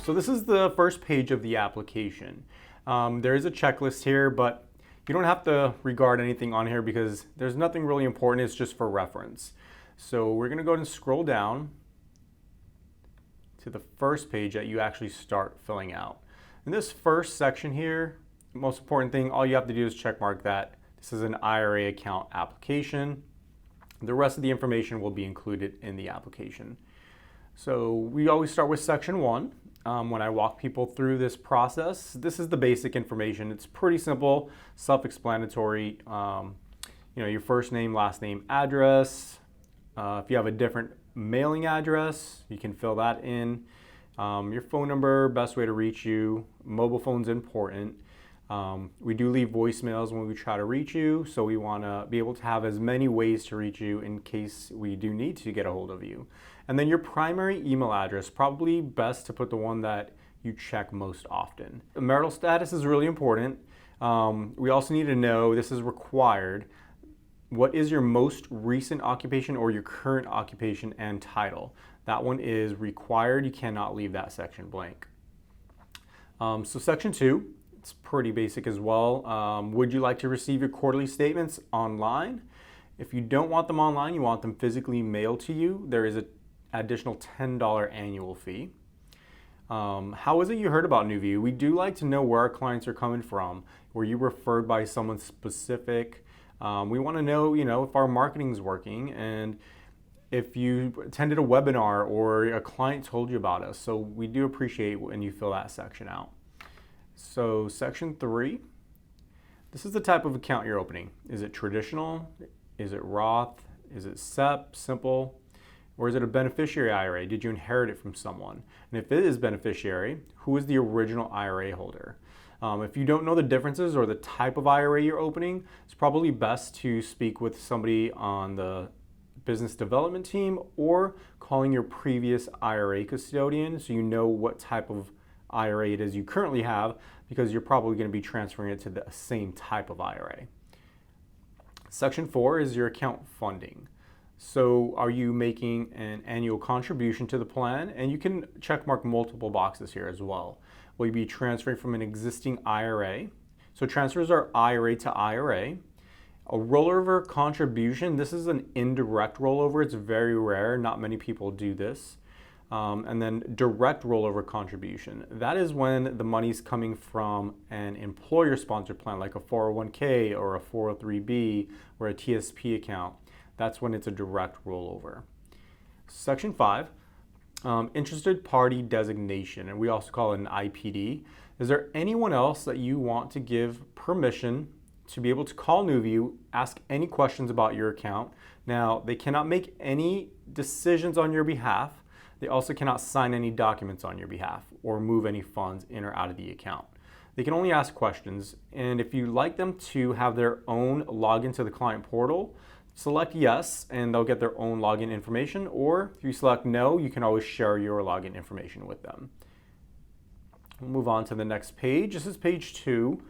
So this is the first page of the application. There is a checklist here, but you don't have to regard anything on here because there's nothing really important. It's just for reference. So we're going to go ahead and scroll down to the first page that you actually start filling out. In this first section here, the most important thing, all you have to do is check mark that this is an IRA account application. The rest of the information will be included in the application. So we always start with section 1. When I walk people through this process, this is the basic information. It's pretty simple, self-explanatory. Your first name, last name, address. If you have a different mailing address, you can fill that in. Your phone number, best way to reach you. Mobile phone's important. We do leave voicemails when we try to reach you, so we want to be able to have as many ways to reach you in case we do need to get a hold of you. And then your primary email address, probably best to put the one that you check most often. Marital status is really important. We also need to know, this is required, what is your most recent occupation or your current occupation and title. That one is required. You cannot leave that section blank. So section 2, it's pretty basic as well. Would you like to receive your quarterly statements online? If you don't want them online, you want them physically mailed to you, there is an additional $10 annual fee. How is it you heard about NuView? We do like to know where our clients are coming from. Were you referred by someone specific? We want to know, if our marketing is working and if you attended a webinar or a client told you about us. So we do appreciate when you fill that section out. So section 3, this is the type of account you're opening. Is it traditional? Is it Roth? Is it SEP, simple? Or is it a beneficiary IRA? Did you inherit it from someone? And if it is beneficiary, who is the original IRA holder? If you don't know the differences or the type of IRA you're opening, it's probably best to speak with somebody on the business development team or calling your previous IRA custodian so you know what type of IRA it is you currently have, because you're probably going to be transferring it to the same type of IRA. Section 4 is your account funding. So are you making an annual contribution to the plan? And you can check mark multiple boxes here as well. Will you be transferring from an existing IRA? So transfers are IRA to IRA. A rollover contribution, this is an indirect rollover. It's very rare. Not many people do this. And then direct rollover contribution. That is when the money's coming from an employer-sponsored plan like a 401k or a 403b or a TSP account. That's when it's a direct rollover. Section 5, interested party designation, and we also call it an IPD. Is there anyone else that you want to give permission to be able to call NuView, ask any questions about your account? Now, they cannot make any decisions on your behalf. They also cannot sign any documents on your behalf or move any funds in or out of the account. They can only ask questions, and if you'd like them to have their own login to the client portal, select yes, and they'll get their own login information, or if you select no, you can always share your login information with them. We'll move on to the next page. This is page 2,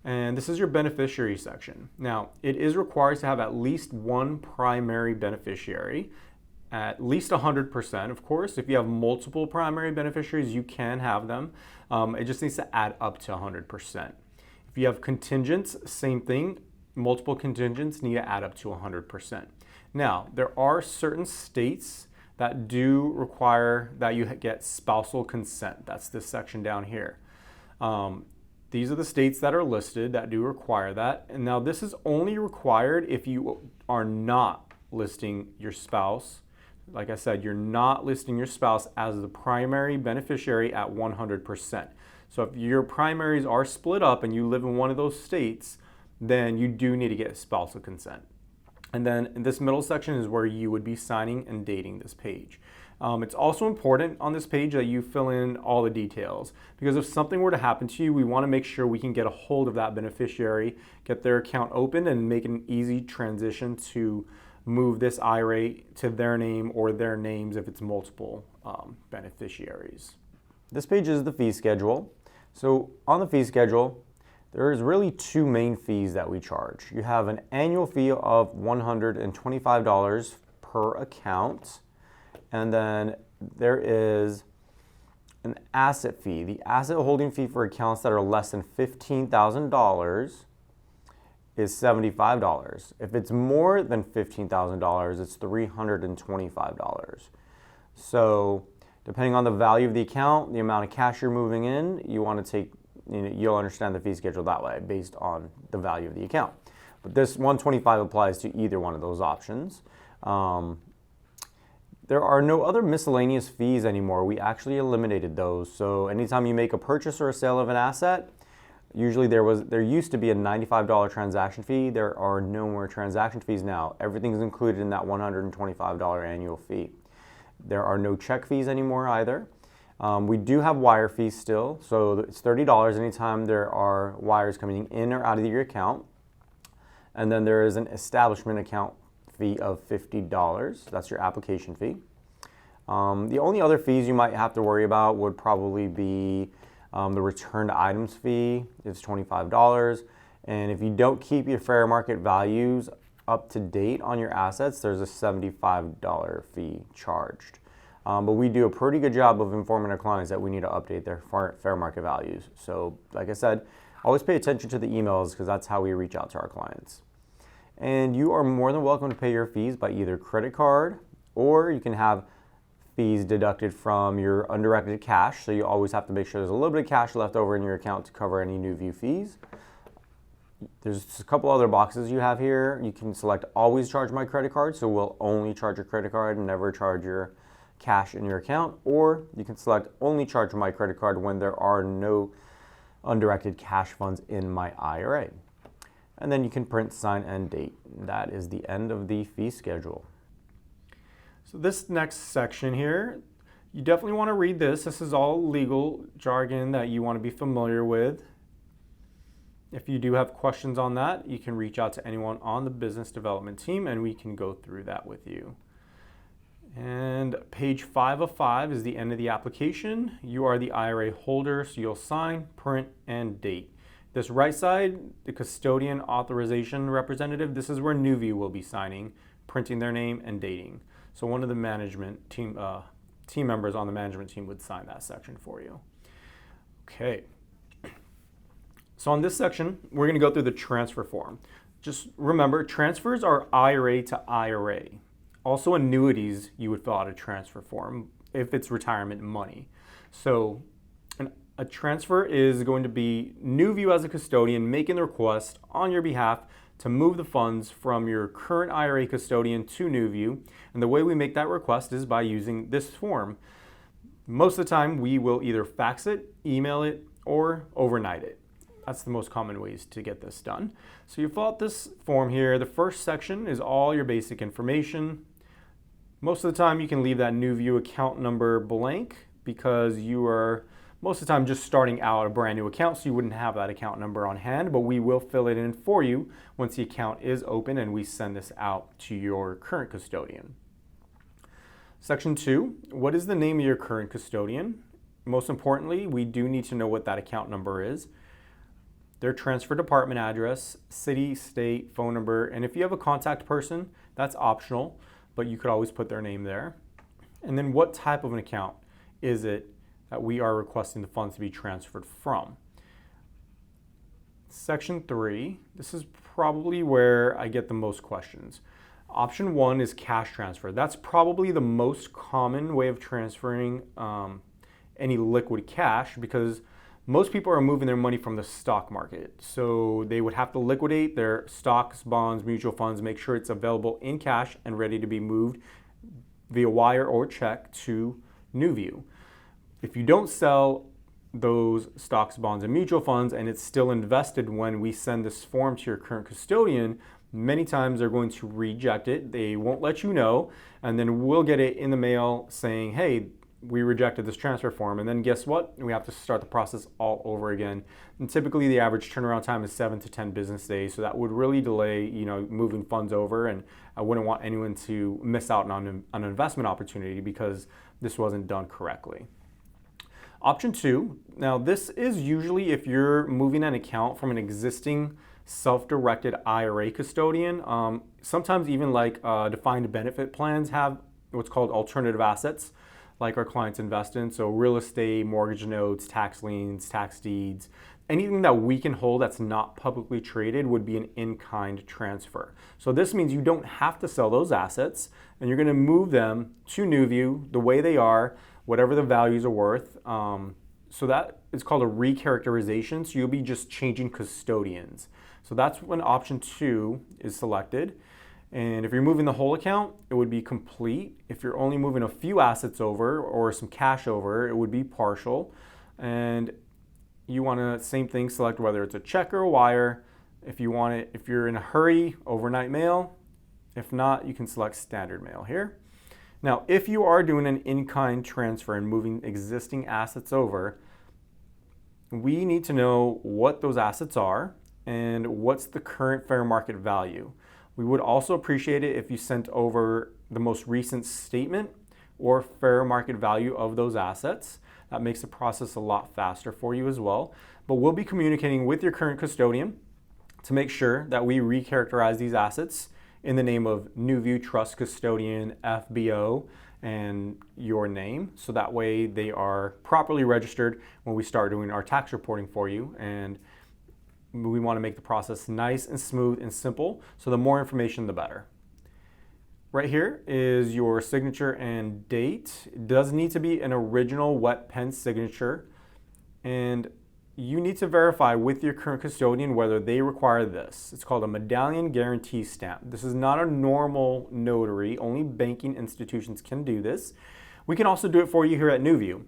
and this is your beneficiary section. Now, it is required to have at least one primary beneficiary, at least 100%, of course. If you have multiple primary beneficiaries, you can have them. It just needs to add up to 100%. If you have contingents, same thing. Multiple contingents need to add up to 100%. Now, there are certain states that do require that you get spousal consent. That's this section down here. These are the states that are listed that do require that. And now this is only required if you are not listing your spouse. Like I said, you're not listing your spouse as the primary beneficiary at 100%. So if your primaries are split up and you live in one of those states, then you do need to get spousal consent. And then in this middle section is where you would be signing and dating this page. It's also important on this page that you fill in all the details, because if something were to happen to you, we want to make sure we can get a hold of that beneficiary, get their account open, and make an easy transition to move this IRA to their name or their names if it's multiple beneficiaries. This page is the fee schedule. So on the fee schedule, there is really two main fees that we charge. You have an annual fee of $125 per account, and then there is an asset fee. The asset holding fee for accounts that are less than $15,000 is $75. If it's more than $15,000, it's $325. So depending on the value of the account, the amount of cash you're moving in, you want to take, you'll understand the fee schedule that way based on the value of the account. But this 125 applies to either one of those options. There are no other miscellaneous fees anymore. We actually eliminated those. So anytime you make a purchase or a sale of an asset, usually there used to be a $95 transaction fee. There are no more transaction fees now. Everything's included in that $125 annual fee. There are no check fees anymore either. We do have wire fees still, so it's $30 anytime there are wires coming in or out of your account. And then there is an establishment account fee of $50. That's your application fee. The only other fees you might have to worry about would probably be the returned items fee is $25. And if you don't keep your fair market values up to date on your assets, there's a $75 fee charged. But we do a pretty good job of informing our clients that we need to update their fair market values. So like I said, always pay attention to the emails because that's how we reach out to our clients. And you are more than welcome to pay your fees by either credit card, or you can have fees deducted from your undirected cash. So you always have to make sure there's a little bit of cash left over in your account to cover any NuView fees. There's a couple other boxes you have here. You can select always charge my credit card, so we'll only charge your credit card and never charge your cash in your account. Or you can select only charge my credit card when there are no undirected cash funds in my IRA. And then you can print, sign, and date. That is the end of the fee schedule. So this next section here, you definitely want to read this. This is all legal jargon that you want to be familiar with. If you do have questions on that, you can reach out to anyone on the business development team and we can go through that with you. And page 5 of 5 is the end of the application. You are the IRA holder, so you'll sign, print, and date. This right side, the custodian authorization representative, this is where NuView will be signing, printing their name, and dating. So one of the management team members on the management team would sign that section for you. Okay. So on this section, we're going to go through the transfer form. Just remember, transfers are IRA to IRA. Also annuities, you would fill out a transfer form if it's retirement money. So a transfer is going to be NuView as a custodian making the request on your behalf to move the funds from your current IRA custodian to NuView. And the way we make that request is by using this form. Most of the time, we will either fax it, email it, or overnight it. That's the most common ways to get this done. So you fill out this form here. The first section is all your basic information. Most of the time, you can leave that NuView account number blank because you are most of the time just starting out a brand new account, so you wouldn't have that account number on hand, but we will fill it in for you once the account is open and we send this out to your current custodian. Section 2, what is the name of your current custodian? Most importantly, we do need to know what that account number is, their transfer department address, city, state, phone number, and if you have a contact person, that's optional, but you could always put their name there. And then what type of an account is it that we are requesting the funds to be transferred from. Section 3, this is probably where I get the most questions. Option 1 is cash transfer. That's probably the most common way of transferring any liquid cash because most people are moving their money from the stock market. So they would have to liquidate their stocks, bonds, mutual funds, make sure it's available in cash and ready to be moved via wire or check to NuView. If you don't sell those stocks, bonds, and mutual funds and it's still invested when we send this form to your current custodian, many times they're going to reject it. They won't let you know, and then we'll get it in the mail saying, hey, we rejected this transfer form. And then guess what? We have to start the process all over again. And typically the average turnaround time is 7 to 10 business days. So that would really delay, moving funds over. And I wouldn't want anyone to miss out on an investment opportunity because this wasn't done correctly. Option 2, now this is usually if you're moving an account from an existing self-directed IRA custodian. Sometimes even like defined benefit plans have what's called alternative assets. like our clients invest in. So real estate, mortgage notes, tax liens, tax deeds, anything that we can hold that's not publicly traded would be an in-kind transfer. So this means you don't have to sell those assets, and you're going to move them to NuView the way they are, whatever the values are worth. So that is called a recharacterization. So you'll be just changing custodians. So that's when option 2 is selected. And if you're moving the whole account, it would be complete. If you're only moving a few assets over or some cash over, it would be partial. And you want to, same thing, select whether it's a check or a wire. If you want it, if you're in a hurry, overnight mail. If not, you can select standard mail here. Now, if you are doing an in-kind transfer and moving existing assets over, we need to know what those assets are and what's the current fair market value. We would also appreciate it if you sent over the most recent statement or fair market value of those assets. That makes the process a lot faster for you as well. But we'll be communicating with your current custodian to make sure that we recharacterize these assets in the name of NuView Trust Custodian, FBO, and your name. So that way they are properly registered when we start doing our tax reporting for you. And we want to make the process nice and smooth and simple. So the more information, the better. Right here is your signature and date. It does need to be an original wet pen signature. And you need to verify with your current custodian whether they require this. It's called a medallion guarantee stamp. This is not a normal notary. Only banking institutions can do this. We can also do it for you here at NuView.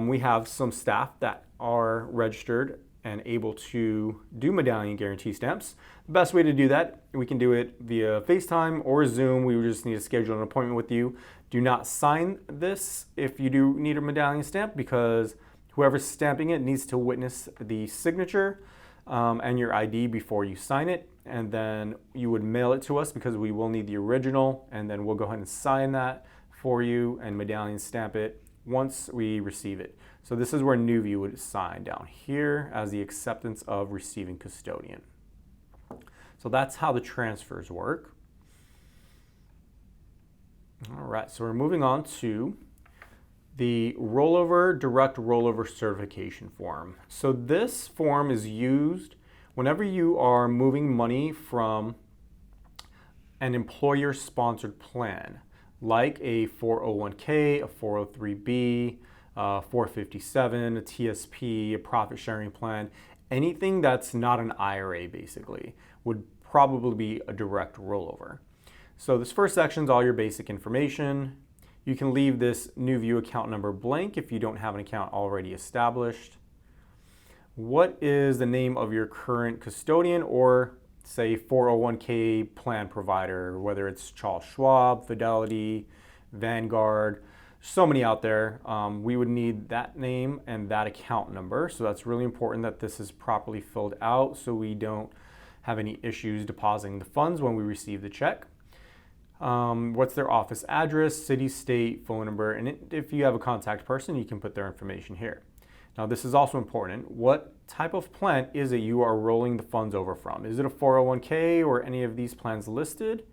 We have some staff that are registered and able to do medallion guarantee stamps. The best way to do that, we can do it via FaceTime or Zoom. We would just need to schedule an appointment with you. Do not sign this if you do need a medallion stamp, because whoever's stamping it needs to witness the signature and your ID before you sign it. And then you would mail it to us because we will need the original, and then we'll go ahead and sign that for you and medallion stamp it once we receive it. So this is where NuView would sign down here as the acceptance of receiving custodian. So that's how the transfers work. All right, so we're moving on to the rollover, direct rollover certification form. So this form is used whenever you are moving money from an employer-sponsored plan, like a 401k, a 403b, 457, a TSP, a profit sharing plan. Anything that's not an IRA basically would probably be a direct rollover. So this first section is all your basic information. You can leave this NuView account number blank if you don't have an account already established. What is the name of your current custodian or say 401k plan provider, whether it's Charles Schwab, Fidelity, Vanguard, so many out there. We would need that name and that account number. So that's really important that this is properly filled out so we don't have any issues depositing the funds when we receive the check. What's their office address, city, state, phone number, and if you have a contact person, you can put their information here. Now this is also important. What type of plan is it you are rolling the funds over from? Is it a 401k or any of these plans listed?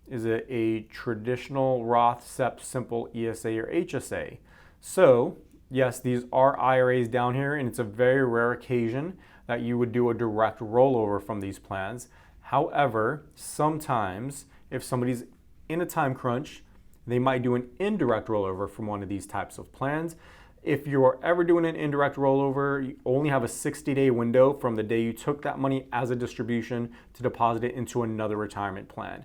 Is it a traditional Roth, SEP, Simple, ESA, or HSA? So yes, these are IRAs down here, and it's a very rare occasion that you would do a direct rollover from these plans. However, sometimes if somebody's in a time crunch, they might do an indirect rollover from one of these types of plans. If you are ever doing an indirect rollover, you only have a 60-day window from the day you took that money as a distribution to deposit it into another retirement plan.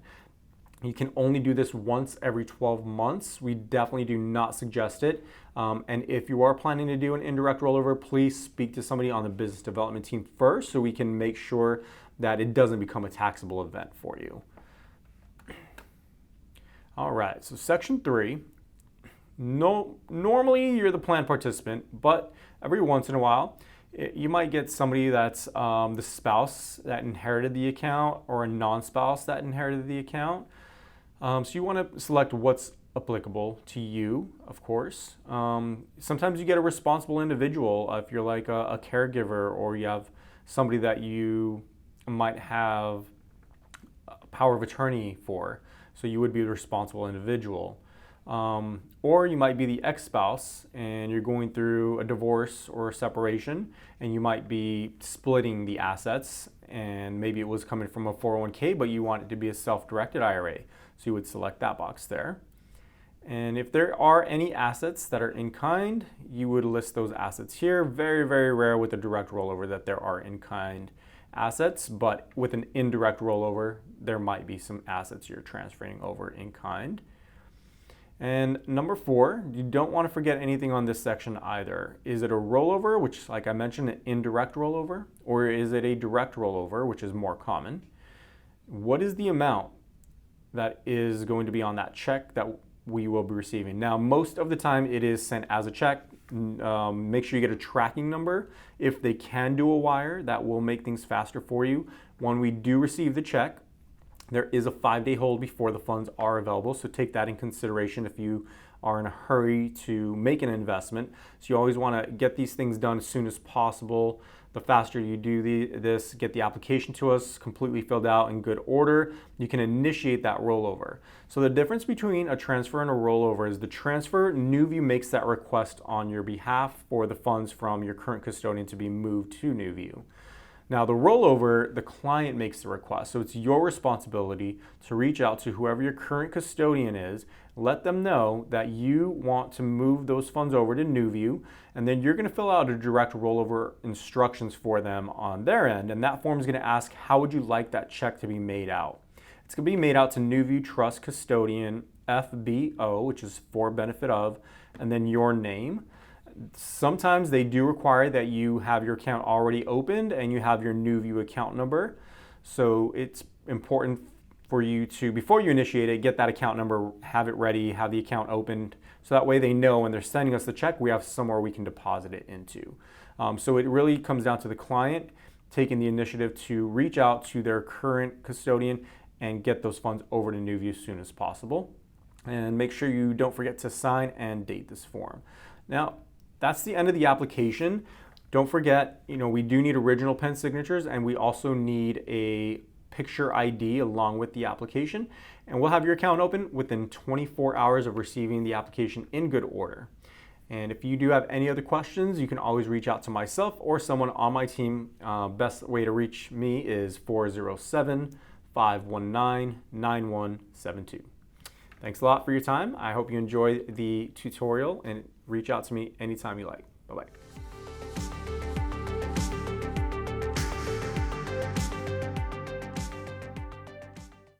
You can only do this once every 12 months. We definitely do not suggest it. And if you are planning to do an indirect rollover, please speak to somebody on the business development team first so we can make sure that it doesn't become a taxable event for you. All right, so section 3. Normally you're the plan participant, but every once in a while, you might get somebody that's the spouse that inherited the account or a non-spouse that inherited the account. So you want to select what's applicable to you, of course. Sometimes you get a responsible individual if you're like a caregiver, or you have somebody that you might have a power of attorney for. So you would be the responsible individual. Or you might be the ex-spouse and you're going through a divorce or a separation, and you might be splitting the assets, and maybe it was coming from a 401k, but you want it to be a self-directed IRA. So you would select that box there. And if there are any assets that are in kind, you would list those assets here. Very, very rare with a direct rollover that there are in kind assets, but with an indirect rollover, there might be some assets you're transferring over in kind. And number 4, you don't want to forget anything on this section either. Is it a rollover, which, like I mentioned, an indirect rollover, or is it a direct rollover, which is more common? What is the amount that is going to be on that check that we will be receiving? Now, most of the time it is sent as a check. Make sure you get a tracking number. If they can do a wire, that will make things faster for you. When we do receive the check, there is a 5-day hold before the funds are available, so take that in consideration if you are in a hurry to make an investment. So you always want to get these things done as soon as possible. The faster you do this, get the application to us completely filled out in good order, you can initiate that rollover. So the difference between a transfer and a rollover is the transfer, NuView makes that request on your behalf for the funds from your current custodian to be moved to NuView. Now the rollover, the client makes the request, so it's your responsibility to reach out to whoever your current custodian is, let them know that you want to move those funds over to NuView, and then you're going to fill out a direct rollover instructions for them on their end, and that form is going to ask how would you like that check to be made out. It's going to be made out to NuView Trust Custodian FBO, which is for benefit of, and then your name. Sometimes they do require that you have your account already opened and you have your NuView account number. So it's important for you to, before you initiate it, get that account number, have it ready, have the account opened, so that way they know when they're sending us the check, we have somewhere we can deposit it into. So it really comes down to the client taking the initiative to reach out to their current custodian and get those funds over to NuView as soon as possible. And make sure you don't forget to sign and date this form. Now, that's the end of the application. Don't forget, we do need original pen signatures, and we also need a picture ID along with the application. And we'll have your account open within 24 hours of receiving the application in good order. And if you do have any other questions, you can always reach out to myself or someone on my team. Best way to reach me is 407-519-9172. Thanks a lot for your time. I hope you enjoy the tutorial, and reach out to me anytime you like. Bye-bye.